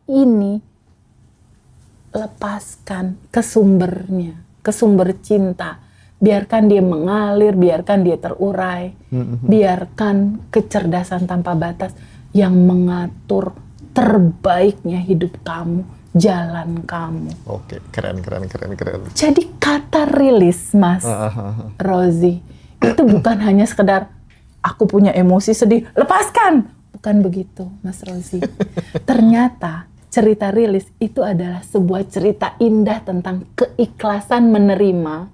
ini lepaskan ke sumbernya, ke sumber cinta. Biarkan dia mengalir, biarkan dia terurai, biarkan kecerdasan tanpa batas yang mengatur terbaiknya hidup kamu, jalan kamu. Oke, keren. Jadi kata rilis, Mas Rozi, itu bukan hanya sekedar aku punya emosi sedih, lepaskan. Bukan begitu, Mas Rozi. Ternyata cerita rilis itu adalah sebuah cerita indah tentang keikhlasan menerima.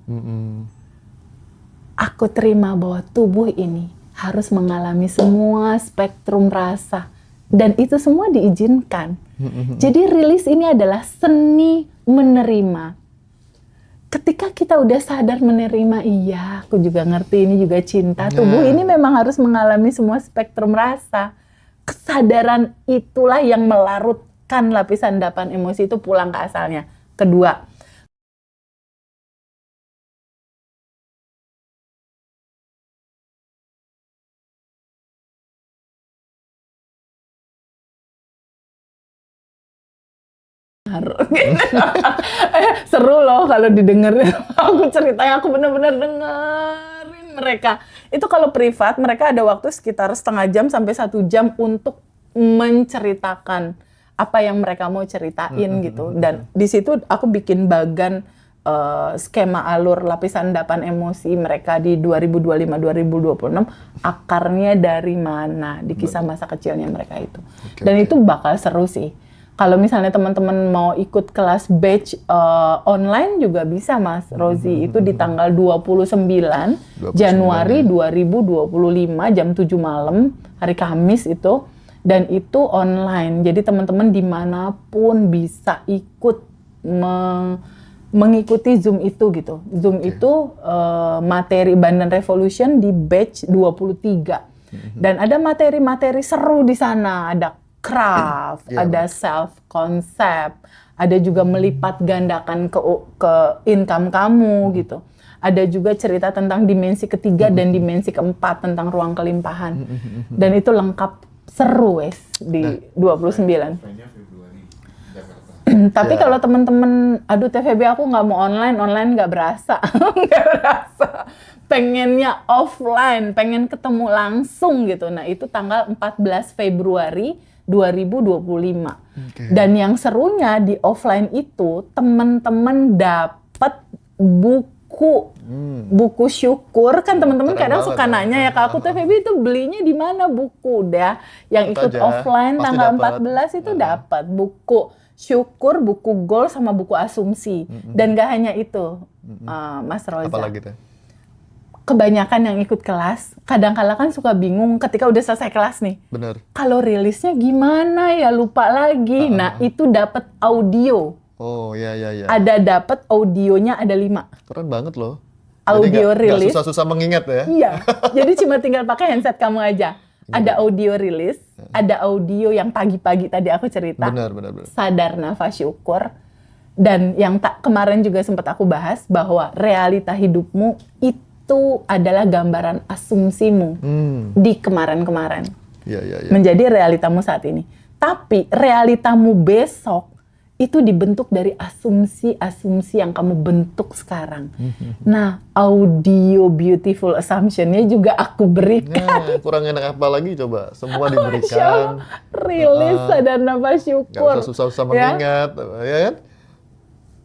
Aku terima bahwa tubuh ini harus mengalami semua spektrum rasa. Dan itu semua diizinkan. Jadi rilis ini adalah seni menerima. Ketika kita udah sadar menerima, iya aku juga ngerti ini juga cinta. Tubuh ini memang harus mengalami semua spektrum rasa. Kesadaran itulah yang melarutkan lapisan endapan emosi itu pulang ke asalnya. Kedua, seru loh kalau didengerin. Aku ceritanya, aku benar-benar dengerin mereka. Itu kalau privat, mereka ada waktu sekitar setengah jam sampai 1 jam untuk menceritakan apa yang mereka mau ceritain gitu. Dan di situ aku bikin bagan skema alur lapisan endapan emosi mereka di 2025-2026, akarnya dari mana di kisah masa kecilnya mereka itu. Dan itu bakal seru sih. Kalau misalnya teman-teman mau ikut kelas batch online juga bisa, Mas Rozi. Itu di tanggal 29 Januari 2025 jam 7 malam, hari Kamis itu. Dan itu online. Jadi teman-teman dimanapun bisa ikut mengikuti Zoom itu gitu. Zoom itu materi Bandan Revolution di batch 23. Dan ada materi-materi seru di sana. Ada craft, ada self concept, ada juga melipat gandakan ke income kamu gitu. Ada juga cerita tentang dimensi ketiga dan dimensi keempat tentang ruang kelimpahan. Dan itu lengkap, seru wes di 29. Tapi kalau teman-teman, aduh TVB aku nggak mau online nggak berasa, nggak berasa. Pengennya offline, pengen ketemu langsung gitu. Nah itu tanggal 14 Februari 2025. Dan yang serunya di offline itu teman-teman dapat buku syukur. Kan teman-teman kadang suka nanya ya ke aku, TVB itu belinya di mana buku? Udah yang ikut offline tanggal 14 itu dapat buku syukur, buku goal sama buku asumsi. Dan gak hanya itu, Mas Roza. Apalagi tuh? Kebanyakan yang ikut kelas, kadang-kala kan suka bingung ketika udah selesai kelas nih. Bener. Kalau rilisnya gimana ya, lupa lagi. Nah, itu dapat audio. Oh, iya. Ada dapat audionya, ada 5. Keren banget loh. Audio rilis. Gak susah-susah mengingat ya? Iya, jadi cuma tinggal pakai handset kamu aja. Ada audio rilis, ada audio yang pagi-pagi tadi aku cerita. Benar. Sadar, nafas, syukur. Dan yang kemarin juga sempat aku bahas bahwa realita hidupmu itu adalah gambaran asumsimu di kemarin-kemarin. Iya. Menjadi realitamu saat ini. Tapi realitamu besok itu dibentuk dari asumsi-asumsi yang kamu bentuk sekarang. Nah, audio beautiful assumption-nya juga aku berikan. Nah, kurang enak apa lagi coba? Semua diberikan. Rilis, sadar, nafas, syukur. Gak usah susah-susah mengingat, ya kan?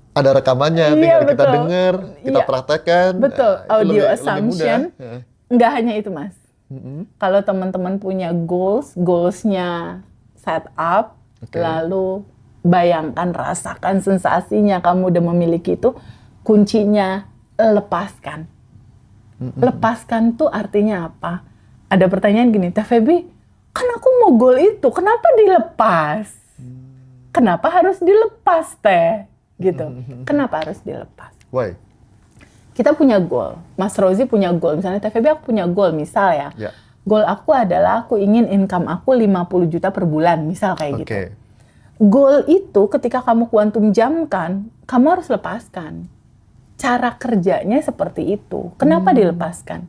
Ada rekamannya, tinggal kita dengar, kita praktekkan. Betul, nah, audio lebih assumption. Nggak hanya itu, Mas. Kalau teman-teman punya goals-nya set up, lalu bayangkan, rasakan sensasinya kamu udah memiliki itu, kuncinya lepaskan. Lepaskan tuh artinya apa? Ada pertanyaan gini, TVB, kan aku mau goal itu, kenapa dilepas? Kenapa harus dilepas, Teh? Gitu. Kenapa harus dilepas? Why? Kita punya goal. Mas Rozi punya goal. Misalnya TVB aku punya goal, misal ya. Goal aku adalah aku ingin income aku 50 juta per bulan, misal kayak gitu. Goal itu ketika kamu kuantum jamkan, kamu harus lepaskan. Cara kerjanya seperti itu. Kenapa dilepaskan?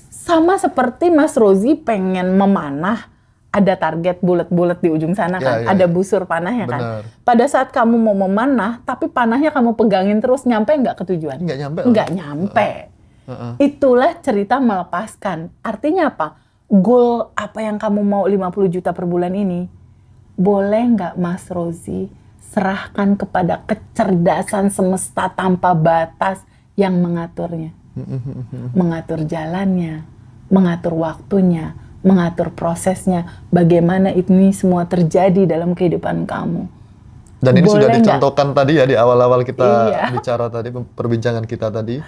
Sama seperti Mas Rozi pengen memanah, ada target bulat-bulat di ujung sana kan, Ya, ada ya. busur panahnya kan. Benar. Pada saat kamu mau memanah, tapi panahnya kamu pegangin terus, nyampe nggak ke tujuan? Nggak nyampe. Nggak nyampe. Heeh. Itulah cerita melepaskan. Artinya apa? Goal apa yang kamu mau 50 juta per bulan ini, boleh nggak Mas Rozi serahkan kepada kecerdasan semesta tanpa batas yang mengaturnya. Mengatur jalannya, mengatur waktunya, mengatur prosesnya, bagaimana ini semua terjadi dalam kehidupan kamu. Dan ini sudah Boleh nggak? dicontohkan tadi ya di awal-awal kita Iya. bicara tadi, perbincangan kita tadi.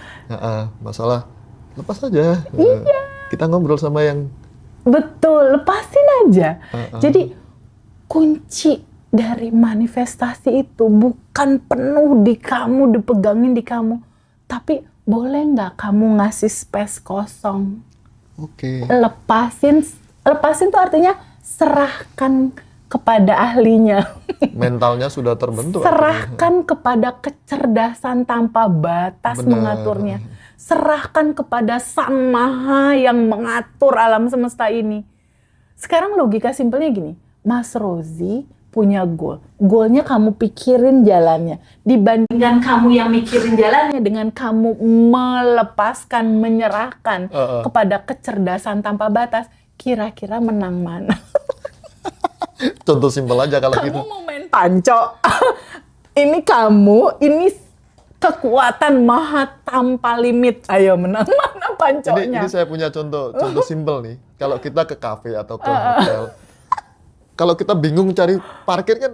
Masalah lepas aja. Kita ngobrol sama yang Betul, lepasin aja. Jadi kunci dari manifestasi itu bukan penuh di kamu, dipegangin di kamu, tapi boleh nggak kamu ngasih space kosong? oke. Lepasin tuh artinya serahkan kepada ahlinya. Mentalnya sudah terbentuk. Serahkan kepada kecerdasan tanpa batas Benar. mengaturnya. Serahkan kepada Sang Maha yang mengatur alam semesta ini. Sekarang logika simpelnya gini, Mas Rozi punya goal. Goalnya kamu pikirin jalannya. Dibandingkan kamu yang mikirin jalannya dengan kamu melepaskan, menyerahkan kepada kecerdasan tanpa batas, kira-kira menang mana? Contoh simpel aja kalau Kamu gitu. mau main panco. Ini kamu, ini kekuatan maha tanpa limit. Ayo menang mana panconya? Ini saya punya contoh simpel nih. Kalau kita ke kafe atau ke hotel, kalau kita bingung cari parkir kan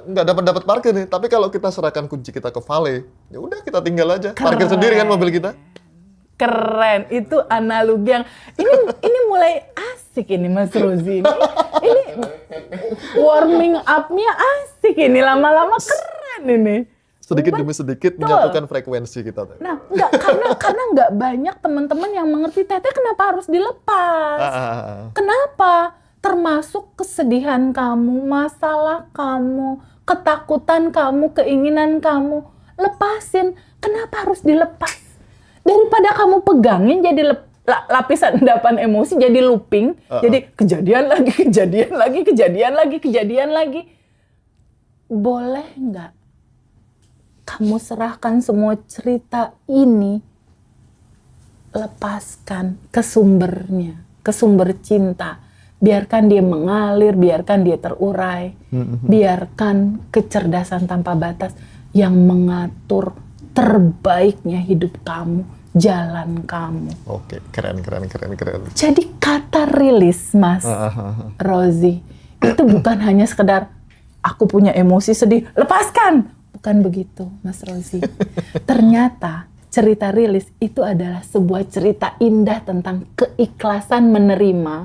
nggak dapat parkir nih. Tapi kalau kita serahkan kunci kita ke valet, ya udah kita tinggal aja. Parkir sendiri kan mobil kita. Keren, itu analogi yang ini mulai asik ini Mas Rozi. Ini warming up-nya asik ini, lama-lama keren ini. Sedikit demi sedikit menyatukan frekuensi kita. Nah, karena nggak banyak teman-teman yang mengerti Teteh kenapa harus dilepas. Kenapa? Termasuk kesedihan kamu, masalah kamu, ketakutan kamu, keinginan kamu. Lepasin. Kenapa harus dilepas? Daripada kamu pegangin jadi lapisan endapan emosi, jadi looping, jadi kejadian lagi. Boleh nggak kamu serahkan semua cerita ini, lepaskan ke sumbernya, ke sumber cinta. Biarkan dia mengalir, biarkan dia terurai, biarkan kecerdasan tanpa batas yang mengatur terbaiknya hidup kamu, jalan kamu. Oke, keren. Jadi kata rilis, Mas Rozi, itu bukan hanya sekedar aku punya emosi sedih, lepaskan. Bukan begitu, Mas Rozi. Ternyata cerita rilis itu adalah sebuah cerita indah tentang keikhlasan menerima.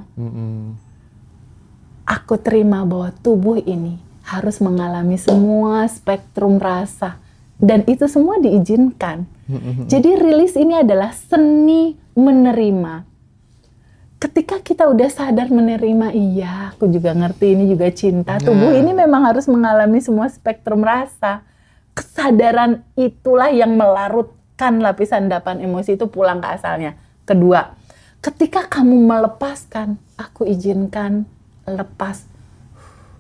Aku terima bahwa tubuh ini harus mengalami semua spektrum rasa. Dan itu semua diizinkan. Jadi rilis ini adalah seni menerima. Ketika kita udah sadar menerima, iya aku juga ngerti ini juga cinta. Tubuh ini memang harus mengalami semua spektrum rasa. Kesadaran itulah yang melarutkan lapisan endapan emosi itu pulang ke asalnya. Kedua, ketika kamu melepaskan, aku izinkan lepas.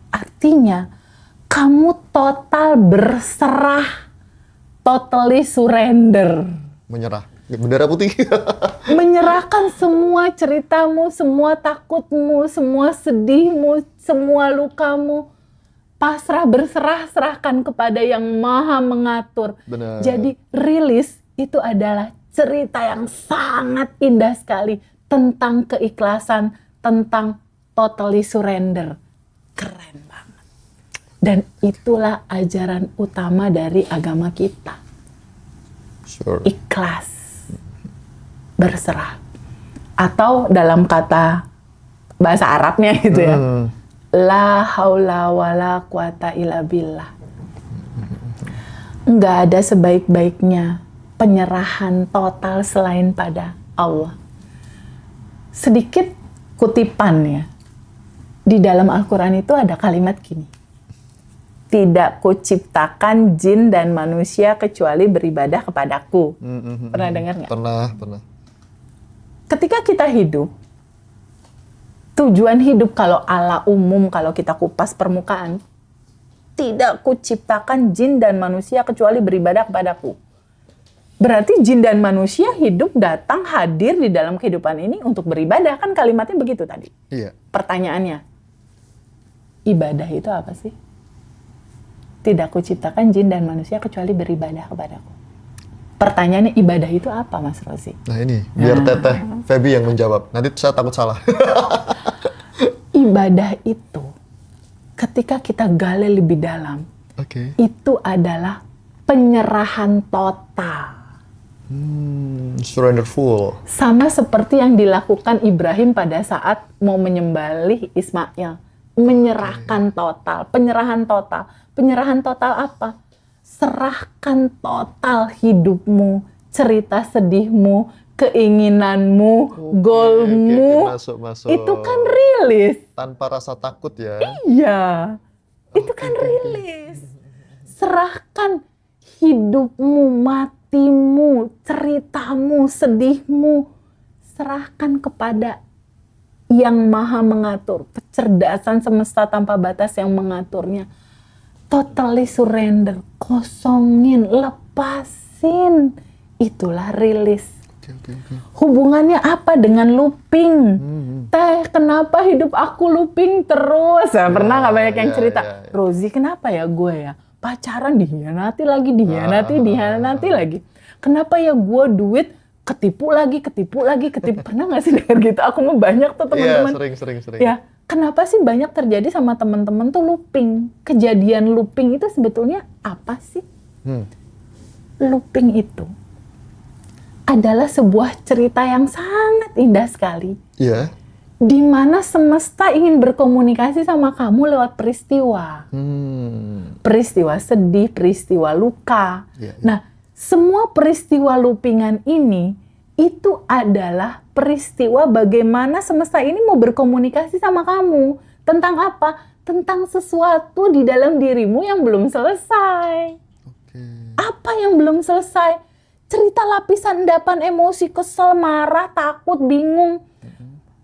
Artinya, kamu total berserah. Totally surrender. Menyerah. Bendera putih. Menyerahkan semua ceritamu, semua takutmu, semua sedihmu, semua lukamu. Pasrah, berserah, serahkan kepada yang maha mengatur. Benar. Jadi rilis itu adalah cerita yang sangat indah sekali. Tentang keikhlasan, tentang totally surrender. Keren banget. Dan itulah ajaran utama dari agama kita. Sure. Ikhlas, berserah. Atau dalam kata bahasa Arabnya gitu ya, la haula wala quwata illa billah. Nggak ada sebaik-baiknya penyerahan total selain pada Allah. Sedikit kutipan ya, di dalam Al-Quran itu ada kalimat gini, tidak kuciptakan jin dan manusia kecuali beribadah kepadaku. Pernah dengar nggak? Pernah. Ketika kita hidup, Tujuan hidup kalau ala umum, kalau kita kupas permukaan, tidak kuciptakan jin dan manusia kecuali beribadah kepadaku. Berarti jin dan manusia hidup, datang, hadir di dalam kehidupan ini untuk beribadah. Kan kalimatnya begitu tadi. Iya. Pertanyaannya, ibadah itu apa sih? Tidak kuciptakan jin dan manusia kecuali beribadah kepadaku. Pertanyaannya, ibadah itu apa, Mas Rozi? Nah ini, biar Teteh Feby yang menjawab. Nanti saya takut salah. Ibadah itu, ketika kita gali lebih dalam, Oke. itu adalah penyerahan total. Surrender full. Sama seperti yang dilakukan Ibrahim pada saat mau menyembelih Ismail. Menyerahkan total, penyerahan total. Penyerahan total apa? Serahkan total hidupmu, cerita sedihmu, keinginanmu, goalmu. Masuk. Itu kan rilis. Tanpa rasa takut ya. Iya, itu kan rilis. Serahkan hidupmu, matimu, ceritamu, sedihmu. Serahkan kepada yang maha mengatur. Kecerdasan semesta tanpa batas yang mengaturnya. Totally surrender. Kosongin, lepasin. Itulah rilis. Oke. Hubungannya apa dengan looping? Teh, kenapa hidup aku looping terus? Ya, pernah nggak banyak yang cerita, Rozi, kenapa ya gue ya? Pacaran dihianati lagi, dihianati lagi. Kenapa ya gue duit ketipu lagi? Pernah nggak sih dengar gitu? Aku mau banyak tuh teman-teman. Iya, sering. Ya, kenapa sih banyak terjadi sama teman-teman tuh looping? Kejadian looping itu sebetulnya apa sih? Looping itu adalah sebuah cerita yang sangat indah sekali. Iya. Di mana semesta ingin berkomunikasi sama kamu lewat peristiwa. Peristiwa sedih, peristiwa luka. Iya. Nah, semua peristiwa loopingan ini itu adalah peristiwa bagaimana semesta ini mau berkomunikasi sama kamu. Tentang apa? Tentang sesuatu di dalam dirimu yang belum selesai. Oke. Apa yang belum selesai? Cerita lapisan endapan emosi, kesel, marah, takut, bingung.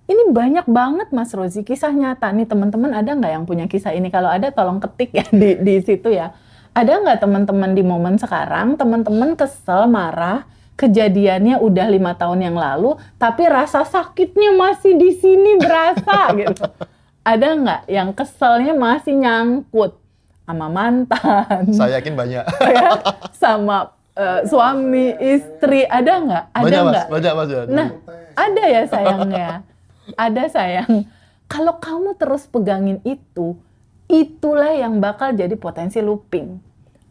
Ini banyak banget, Mas Rozi, kisah nyata. Nih teman-teman ada nggak yang punya kisah ini? Kalau ada tolong ketik ya di situ ya. Ada nggak teman-teman di momen sekarang, teman-teman kesel, marah, kejadiannya udah 5 tahun yang lalu, tapi rasa sakitnya masih di sini berasa gitu. Ada nggak yang keselnya masih nyangkut sama mantan? Saya yakin banyak. Ya, sama suami, istri, ada nggak? Ada nggak? Banyak mas. Nah, ada ya sayangnya. Ada sayang. Kalau kamu terus pegangin itu, itulah yang bakal jadi potensi looping.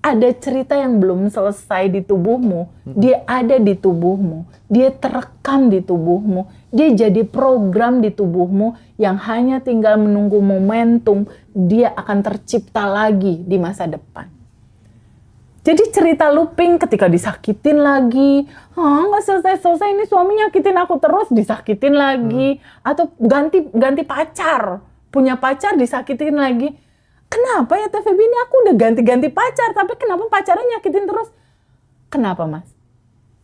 Ada cerita yang belum selesai di tubuhmu, dia ada di tubuhmu, dia terekam di tubuhmu, dia jadi program di tubuhmu yang hanya tinggal menunggu momentum, dia akan tercipta lagi di masa depan. Jadi cerita looping ketika disakitin lagi, nggak selesai-selesai, ini suami nyakitin aku terus, disakitin lagi. Atau ganti pacar, punya pacar disakitin lagi. Kenapa ya Teh Feby, ini aku udah ganti-ganti pacar, tapi kenapa pacarnya nyakitin terus? Kenapa Mas?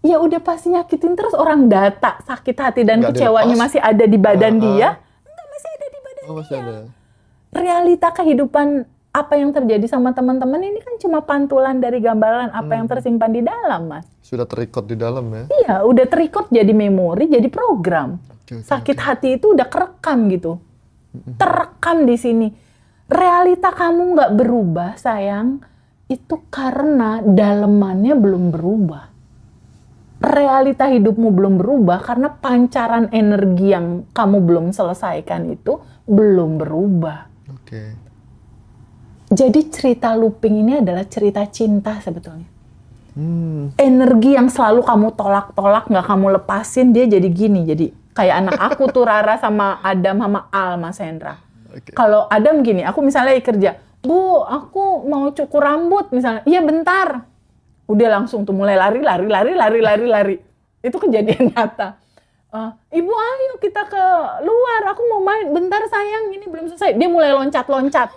Ya udah pasti nyakitin terus, orang data sakit hati dan Nggak kecewanya dilepas. masih ada di badan dia. Enggak, masih ada di badan Oh, masih dia. ada. Realita kehidupan apa yang terjadi sama teman-teman ini kan cuma pantulan dari gambaran apa yang tersimpan di dalam, Mas. Sudah terrecord di dalam ya. Iya, udah terrecord jadi memori, jadi program. Oke. Sakit hati itu udah kerekam gitu. Terekam di sini. Realita kamu nggak berubah, sayang. Itu karena dalemannya belum berubah. Realita hidupmu belum berubah karena pancaran energi yang kamu belum selesaikan itu belum berubah. Oke. Jadi cerita looping ini adalah cerita cinta sebetulnya. Energi yang selalu kamu tolak-tolak, nggak kamu lepasin, dia jadi gini. Jadi kayak anak aku tuh Rara sama Adam sama Al, Mas Hendra. Oke. Kalau Adam gini, aku misalnya lagi kerja, Bu, aku mau cukur rambut misalnya. Iya bentar. Udah langsung tuh mulai lari. Itu kejadian nyata. Ibu ayo kita ke luar, aku mau main. Bentar sayang, ini belum selesai. Dia mulai loncat-loncat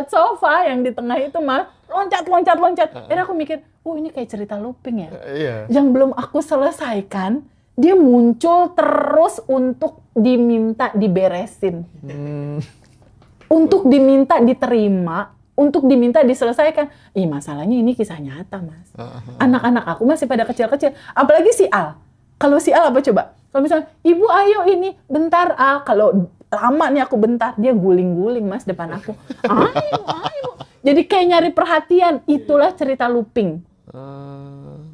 sofa yang di tengah itu Mas. Loncat. Dan aku mikir, ini kayak cerita looping ya. Iya. Yang belum aku selesaikan, dia muncul terus untuk diminta diberesin. Untuk diminta diterima, untuk diminta diselesaikan. Masalahnya ini kisah nyata, Mas. Anak-anak aku masih pada kecil-kecil. Apalagi si Al. Kalau si Al apa coba? Kalau misalnya, Ibu ayo ini, bentar Al. Kalau lama nih aku bentar, dia guling-guling, Mas, depan aku. Ayo. Jadi kayak nyari perhatian. Itulah cerita looping.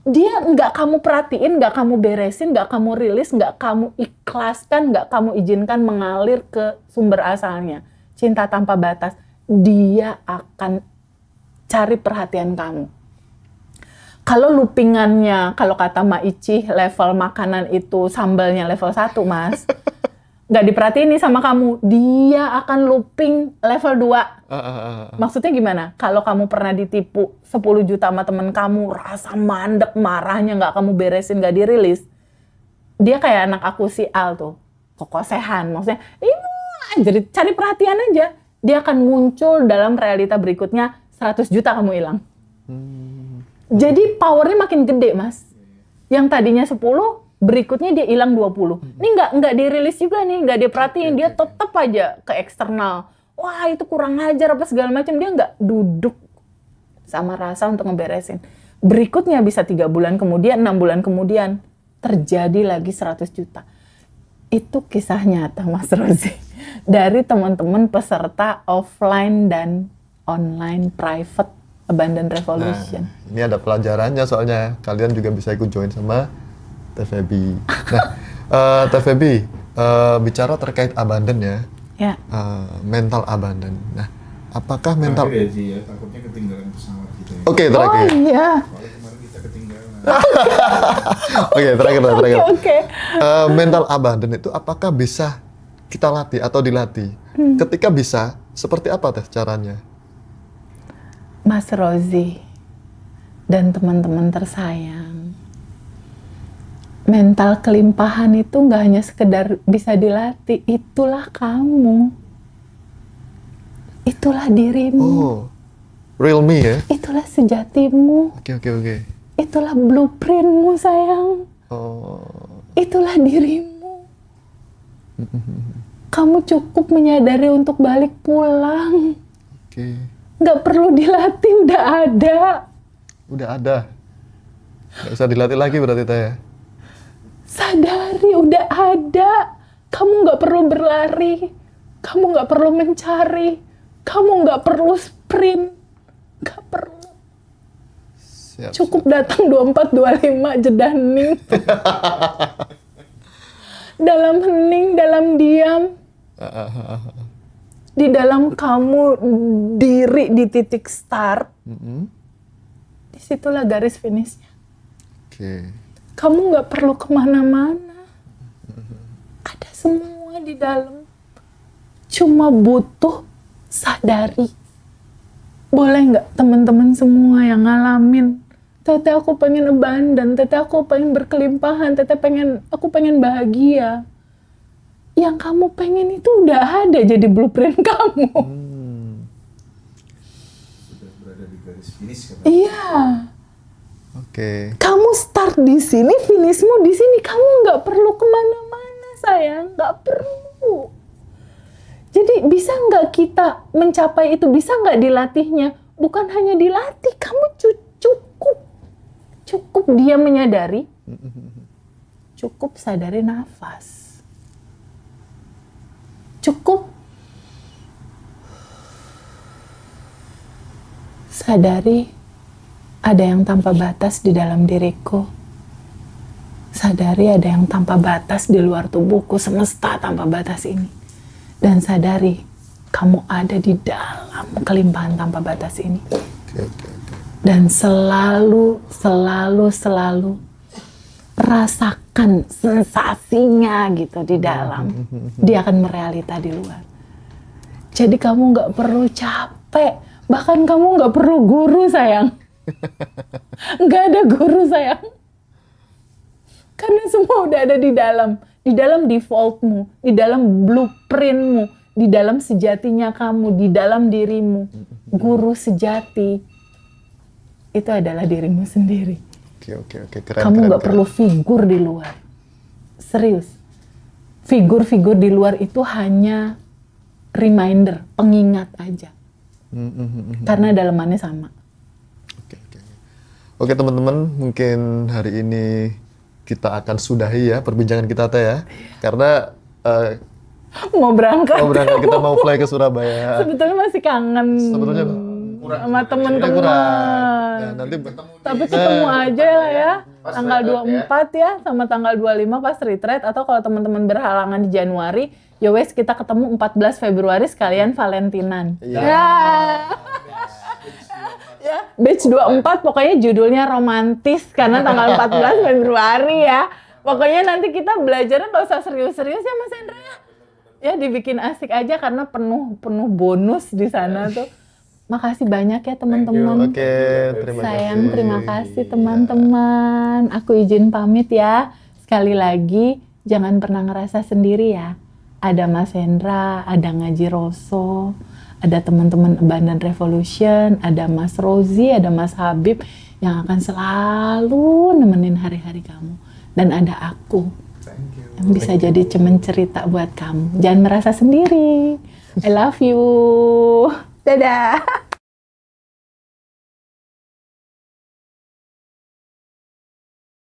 Dia nggak kamu perhatiin, nggak kamu beresin, nggak kamu rilis, nggak kamu ikhlaskan, nggak kamu izinkan mengalir ke sumber asalnya. Cinta tanpa batas, dia akan cari perhatian kamu. Kalau loopingannya, kalau kata Mak Ici, level makanan itu sambalnya level 1, Mas. Nggak diperhatiin nih sama kamu, dia akan looping level 2. Maksudnya gimana? Kalau kamu pernah ditipu 10 juta sama temen kamu, rasa mandek, marahnya nggak kamu beresin, nggak dirilis. Dia kayak anak aku si Al tuh, kokosehan. Maksudnya, jadi cari perhatian aja. Dia akan muncul dalam realita berikutnya, 100 juta kamu hilang. Jadi powernya makin gede, Mas. Yang tadinya 10, berikutnya dia hilang 20. Ini nggak dirilis juga nih, nggak diperhatiin. Dia tetap aja ke eksternal. Wah, itu kurang ajar apa segala macam. Dia nggak duduk sama rasa untuk ngeberesin. Berikutnya bisa 3 bulan kemudian, 6 bulan kemudian, terjadi lagi 100 juta. Itu kisah nyata, Mas Rozi. Dari teman-teman peserta offline dan online private Abundant Revolution. Nah, ini ada pelajarannya soalnya. Kalian juga bisa ikut join sama Teh Feby. Nah, Teh Feby, bicara terkait abundant ya. Ya. Mental abundant. Nah, apakah mental... Terakhir ya, Ji, ya, takutnya ketinggalan pesawat gitu ya. Oke, terakhir. Oh iya. Soalnya kemarin kita ketinggalan. Oke, terakhir. Oke. Mental abundant itu apakah bisa kita latih atau dilatih? Ketika bisa, seperti apa Teh caranya? Mas Rozi dan teman-teman tersayang, mental kelimpahan itu nggak hanya sekedar bisa dilatih, itulah kamu, itulah dirimu, Oh, real me ya? itulah sejatimu, Oke. itulah blueprintmu sayang, itulah dirimu. Kamu cukup menyadari untuk balik pulang. Oke. Nggak perlu dilatih, udah ada. Udah ada. Nggak usah dilatih lagi berarti Teh ya? Sadari, udah ada. Kamu nggak perlu berlari. Kamu nggak perlu mencari. Kamu nggak perlu sprint. Nggak perlu. Siap. Cukup datang 24-25 jeda hening. Dalam hening, dalam diam. Di dalam kamu diri di titik start. Disitulah garis finishnya. Oke. Kamu nggak perlu kemana-mana. Ada semua di dalam. Cuma butuh sadari. Boleh nggak teman-teman semua yang ngalamin? Teteh aku pengen abundant, teteh aku pengen berkelimpahan, aku pengen bahagia. Yang kamu pengen itu udah ada jadi blueprint kamu. Sudah berada di garis finish kata. Iya. Oke. Kamu start di sini, finishmu di sini. Kamu nggak perlu kemana-mana, sayang. Nggak perlu. Jadi bisa nggak kita mencapai itu? Bisa nggak dilatihnya? Bukan hanya dilatih, kamu cukup dia menyadari. Cukup sadari nafas. Cukup sadari ada yang tanpa batas di dalam diriku. Sadari ada yang tanpa batas di luar tubuhku, semesta tanpa batas ini. Dan sadari kamu ada di dalam kelimpahan tanpa batas ini. Oke. Dan selalu rasakan sensasinya gitu di dalam. Dia akan merealita di luar. Jadi kamu nggak perlu capek. Bahkan kamu nggak perlu guru, sayang. Nggak ada guru, sayang. Karena semua udah ada di dalam. Di dalam defaultmu. Di dalam blueprintmu. Di dalam sejatinya kamu. Di dalam dirimu. Guru sejati itu adalah dirimu sendiri. Oke. Keren. Kamu nggak perlu figur di luar. Serius. Figur-figur di luar itu hanya reminder, pengingat aja. Karena dalamannya sama. Oke. Oke teman-teman, mungkin hari ini kita akan sudahi ya perbincangan kita teh ya. Karena Mau berangkat. kita mau fly ke Surabaya. Sebetulnya masih kangen Sebetulnya sama teman-teman. Nah, nanti Tapi ketemu aja lah ya. Tanggal 24 ya, sama tanggal 25 pas retreat. Atau kalau teman-teman berhalangan di Januari, ya wes kita ketemu 14 Februari sekalian Valentinan. Ya. Ya, batch 24 pokoknya judulnya romantis karena tanggal 14 Februari ya. Pokoknya nanti kita belajarnya nggak usah serius-serius ya Mas Hendra ya. Ya dibikin asik aja karena penuh bonus di sana tuh. Makasih banyak ya teman-teman. Oke, terima kasih. Terima kasih teman-teman. Aku izin pamit ya. Sekali lagi jangan pernah ngerasa sendiri ya. Ada Mas Hendra, ada Ngaji Rosso, ada teman-teman Abundant Revolution, ada Mas Rozi, ada Mas Habib yang akan selalu nemenin hari-hari kamu. Dan ada aku yang bisa jadi cemen cerita buat kamu. Jangan merasa sendiri. I love you. Dadah.